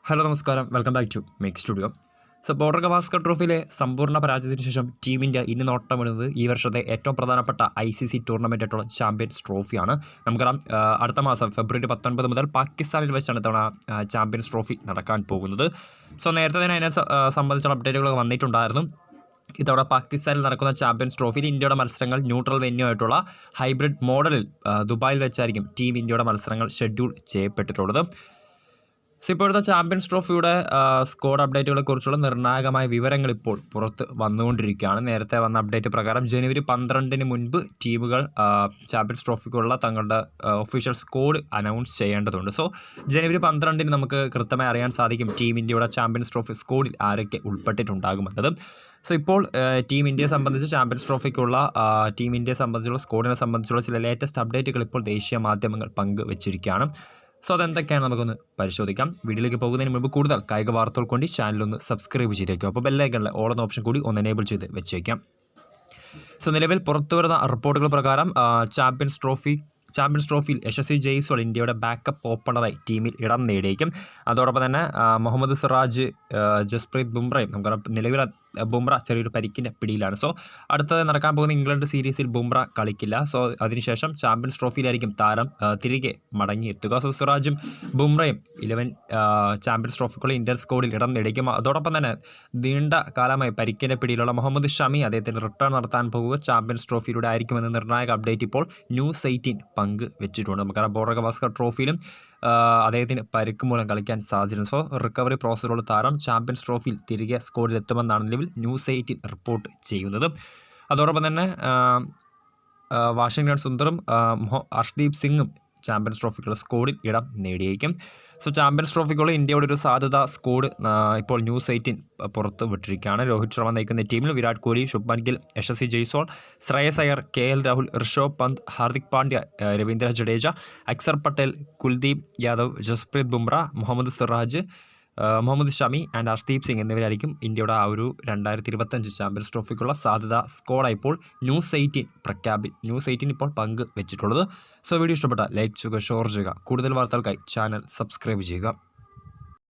Hello നമസ്കാരം, welcome back to make studio. Border Gavaskar ട്രോഫിയിലെ സമ്പൂർണ്ണ പരാജയത്തിന് ശേഷം ടീം ഇന്ത്യ ഇനി നോട്ടമിടുന്നത് ഈ വർഷത്തെ ഏറ്റവും പ്രധാനപ്പെട്ട ICC ടൂർണമെൻ്റ് ആയിട്ടുള്ള ചാമ്പ്യൻസ് ട്രോഫിയാണ്. നമുക്കറിയാം, അടുത്ത മാസം ഫെബ്രുവരി 19 മുതൽ പാകിസ്ഥാനിൽ വെച്ചാണ് ഇത്തവണ ചാമ്പ്യൻസ് ട്രോഫി നടക്കാൻ പോകുന്നത്. നേരത്തെ തന്നെ അതിനെ സംബന്ധിച്ചുള്ള അപ്ഡേറ്റുകളൊക്കെ വന്നിട്ടുണ്ടായിരുന്നു. ഇതോടെ പാകിസ്ഥാനിൽ നടക്കുന്ന ചാമ്പ്യൻസ് ട്രോഫിയിൽ ഇന്ത്യയുടെ മത്സരങ്ങൾ ന്യൂട്രൽ വെന്യൂ ആയിട്ടുള്ള ഹൈബ്രിഡ് മോഡലിൽ ദുബായിൽ വെച്ചായിരിക്കും ടീം ഇന്ത്യയുടെ മത്സരങ്ങൾ ഷെഡ്യൂൾ ചെയ്യപ്പെട്ടിട്ടുള്ളത്. ഇപ്പോഴത്തെ ചാമ്പ്യൻസ് ട്രോഫിയുടെ സ്ക്വാഡ് അപ്ഡേറ്റുകളെ കുറിച്ചുള്ള നിർണായകമായ വിവരങ്ങൾ ഇപ്പോൾ പുറത്ത് വന്നുകൊണ്ടിരിക്കുകയാണ്. നേരത്തെ വന്ന അപ്ഡേറ്റ് പ്രകാരം ജനുവരി 12 മുൻപ് ടീമുകൾ ചാമ്പ്യൻസ് ട്രോഫിക്കുള്ള തങ്ങളുടെ ഒഫീഷ്യൽ സ്ക്വാഡ് അനൗൺസ് ചെയ്യേണ്ടതുണ്ട്. ജനുവരി 12 നമുക്ക് കൃത്യമായി അറിയാൻ സാധിക്കും ടീം ഇന്ത്യയുടെ ചാമ്പ്യൻസ് ട്രോഫി സ്ക്വാഡിൽ ആരൊക്കെ ഉൾപ്പെട്ടിട്ടുണ്ടാകുമെന്നത്. ഇപ്പോൾ ടീം ഇന്ത്യയെ സംബന്ധിച്ച് ചാമ്പ്യൻസ് ട്രോഫിക്കുള്ള ടീം ഇന്ത്യയെ സംബന്ധിച്ചുള്ള സ്ക്വാഡിനെ സംബന്ധിച്ചുള്ള ചില ലേറ്റസ്റ്റ് അപ്ഡേറ്റുകൾ ഇപ്പോൾ ദേശീയ മാധ്യമങ്ങൾ പങ്കുവച്ചിരിക്കുകയാണ്. അതെന്തൊക്കെയാണ് നമുക്കൊന്ന് പരിശോധിക്കാം. വീഡിയോയിലേക്ക് പോകുന്നതിന് മുമ്പ് കൂടുതൽ കായിക വാർത്തകൾ കൊണ്ട് ചാനലൊന്ന് സബ്സ്ക്രൈബ് ചെയ്തേക്കാം. അപ്പോൾ ബെല്ലൈക്കണിലെ ഓൾ എന്ന ഓപ്ഷൻ കൂടി ഒന്ന് എനേബിൾ ചെയ്ത് വെച്ചേക്കാം. നിലവിൽ പുറത്തു വരുന്ന റിപ്പോർട്ടുകൾ പ്രകാരം ചാമ്പ്യൻസ് ട്രോഫിയിൽ യശസ്വി ജയ്സ്വാൾ ഇന്ത്യയുടെ ബാക്കപ്പ് ഓപ്പണറായി ടീമിൽ ഇടം നേടിയേക്കും. അതോടൊപ്പം തന്നെ മുഹമ്മദ് സിറാജ്, ജസ്പ്രീത് ബുംറയും നമുക്ക് നിലവിൽ ബുംറ ചെറിയൊരു പരിക്കിൻ്റെ പിടിയിലാണ്. അടുത്തത് നടക്കാൻ പോകുന്ന ഇംഗ്ലണ്ട് സീരീസിൽ ബുംറ കളിക്കില്ല. അതിനുശേഷം ചാമ്പ്യൻസ് ട്രോഫിയിലായിരിക്കും താരം തിരികെ മടങ്ങിയെത്തുക. സിറാജും ബുംറയും 11 ചാമ്പ്യൻസ് ട്രോഫിക്കുള്ള ഇന്ത്യൻ സ്ക്വാഡിൽ ഇടം നേടിയേക്കും. അതോടൊപ്പം തന്നെ നീണ്ട കാലമായി പരിക്കിൻ്റെ പിടിയിലുള്ള മുഹമ്മദ് ഷമി അദ്ദേഹത്തിന് റിട്ടേൺ നടത്താൻ പോകുക ചാമ്പ്യൻസ് ട്രോഫിയിലൂടെ ആയിരിക്കുമെന്ന് നിർണായക അപ്ഡേറ്റ് ഇപ്പോൾ ന്യൂസ് 18 പങ്ക് വെച്ചിട്ടുണ്ട്. നമുക്കറിയാം, ബോർഡർ ഗവാസ്കർ ട്രോഫിയിലും അദ്ദേഹത്തിന് പരിക്ക് മൂലം കളിക്കാൻ സാധ്യത. റിക്കവറി പ്രോസസ്സിലുള്ള താരം ചാമ്പ്യൻസ് ട്രോഫിയിൽ തിരികെ സ്ക്വാഡിൽ എത്തുമെന്നാണ് നിലവിൽ ന്യൂസ് 18 റിപ്പോർട്ട് ചെയ്യുന്നത്. അതോടൊപ്പം തന്നെ വാഷിംഗ്ടൺ സുന്ദറും അർഷ്ദീപ് സിംഗും ചാമ്പ്യൻസ് ട്രോഫിക്കുള്ള സ്ക്വാഡിൽ ഇടം നേടിയേക്കും. ചാമ്പ്യൻസ് ട്രോഫിക്കുള്ള ഇന്ത്യയുടെ ഒരു സാധ്യത സ്ക്വാഡ് ഇപ്പോൾ ന്യൂസ് 18 പുറത്ത് വിട്ടിരിക്കുകയാണ്. രോഹിത് ശർമ്മ നയിക്കുന്ന ടീമിൽ വിരാട് കോഹ്ലി, ശുഭ്മാൻ ഗിൽ, യശസ്വി ജയ്സ്വാൾ, ശ്രേയസ് അയ്യർ, KL രാഹുൽ, ഋഷഭ് പന്ത്, ഹാർദിക് പാണ്ഡ്യ, രവീന്ദ്ര ജഡേജ, അക്സർ പട്ടേൽ, കുൽദീപ് യാദവ്, ജസ്പ്രീത് ബുംറ, മുഹമ്മദ് സിറാജ്, മുഹമ്മദ് ഷമി ആൻഡ് അർഷ്ദീപ് സിംഗ് എന്നിവരായിരിക്കും ഇന്ത്യയുടെ ആ ഒരു 2025 ചാമ്പ്യൻസ് ട്രോഫിക്കുള്ള സാധ്യത സ്ക്വാഡ് ഇപ്പോൾ ന്യൂസ് 18 ഇപ്പോൾ പങ്ക് വെച്ചിട്ടുള്ളത്. വീഡിയോ ഇഷ്ടപ്പെട്ട ലൈക്ക് ചെയ്യുക, ഷെയർ ചെയ്യുക. കൂടുതൽ വാർത്തകൾക്കായി ചാനൽ സബ്സ്ക്രൈബ് ചെയ്യുക.